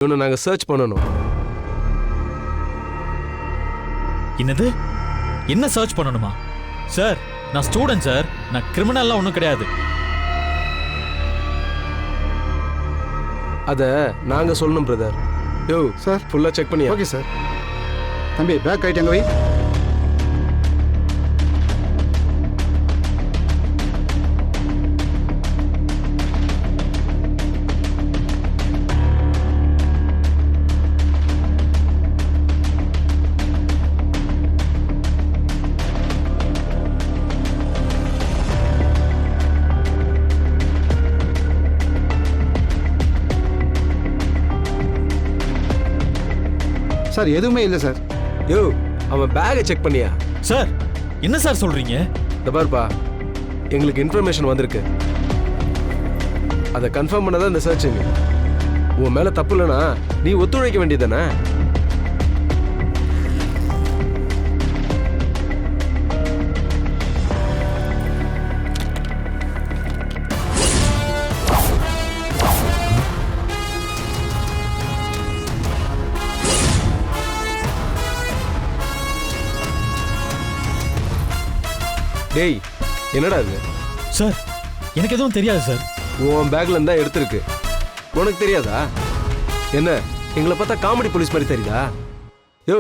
இவனை நாங்க சர்ச் பண்ணணும். என்னது? என்ன சர்ச் பண்ணணுமா? சார், நான் ஸ்டூடெண்ட் சார். நான் கிரிமினல்லாம் ஒன்றும் கிடையாது. அத நாங்க சொல்லணும் பிரதர். யோ சார் ஃபுல்லா செக் பண்ணியா? Okay sir. தம்பி பேக் ஆகிட்டு எங்க வை. சார் எதுவுமே இல்லை சார். யோ அவன் பேக்கை செக் பண்ணியா? சார், என்ன சார் சொல்றீங்க? இந்த பாருப்பா, எங்களுக்கு இன்ஃபர்மேஷன் வந்திருக்கு. அதை கன்ஃபார்ம் பண்ணதான் இந்த சர்ச்சுங்க. உன் மேல தப்பு இல்லைனா நீ ஒத்துழைக்க வேண்டியதானே? டேய் என்னடா இது? சார், எனக்கு எதுவும் தெரியாது சார். உன் பேக்ல இருந்தா எடுத்திருக்கு. உனக்கு தெரியாதா? என்ன எங்களை பார்த்தா காமெடி போலீஸ் மாதிரி தெரியுதா? யோ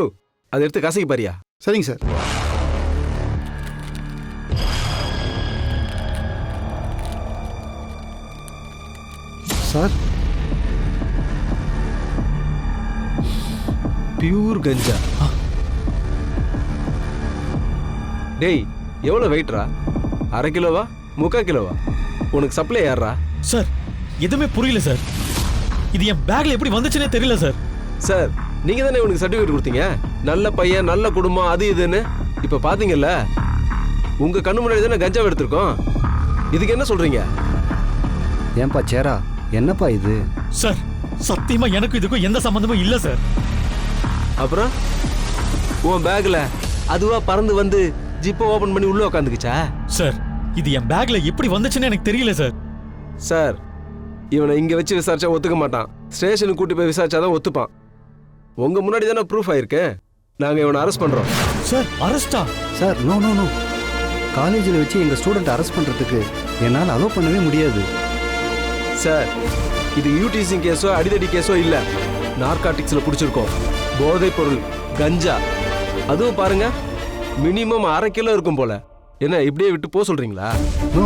அதை எடுத்து காசுக்கு பாரியா? சரிங்க சார். சார் பியூர் கஞ்சா. டேய் எவ்வளவு வெயிட்ரா? 1/2 கிலோவா 3/4 கிலோவா? உனக்கு சப்ளை யாரா? சார், எதுவுமே புரியல சார். இது என் பேக்ல எப்படி வந்துச்சுன்னே தெரியல சார். சார் நீங்க தானே உனக்கு சர்டிஃபிகேட் கொடுத்தீங்க, நல்ல பையன் நல்ல குடும்பம் அது இதுன்னு. இப்ப பாத்தீங்கல்ல, உங்க கண்ணு முன்னாடி தானே கஞ்சாவை எடுத்திருக்கோம். இதுக்கு என்ன சொல்றீங்க? ஏன்பா சேரா, என்னப்பா இது? சார், சத்தியமா எனக்கு இதுக்கும் எந்த சம்பந்தமும் இல்ல சார். அப்புறம் உன் பேக்ல அதுவா பறந்து வந்து ஜிப்பை ஓபன் பண்ணி உள்ள உட்காந்துக்குச்சா? சார், இது என் பேக்ல எப்படி வந்துச்சுன்னு எனக்கு தெரியல சார். சார் இவனை இங்க வச்சு விசாரிச்சா ஒத்துக்க மாட்டான். ஸ்டேஷனுக்கு கூட்டி போய் விசாரிச்சாதான் ஒத்துப்பான். உங்க முன்னாடி தானே ப்ரூஃப் ஆயிருக்கு. நாங்க இவனை அரெஸ்ட் பண்றோம். சார், அரெஸ்டா? சார் நோ நோ நோ, காலேஜில் வச்சு எங்கள் ஸ்டூடெண்ட் அரெஸ்ட் பண்ணுறதுக்கு என்னால் அலோவ் பண்ணவே முடியாது. சார் இது யூடிசிங் கேஸோ அடிதடி கேஸோ இல்ல, நார்காட்டிக்ஸ்ல பிடிச்சிருக்கோம். போதைப் பொருள் கஞ்சா. அதுவும் பாருங்க, மினிமம் 1/2 கிலோ இருக்கும் போல. என்ன இப்படியே விட்டு போக சொல்றீங்களா? நோ,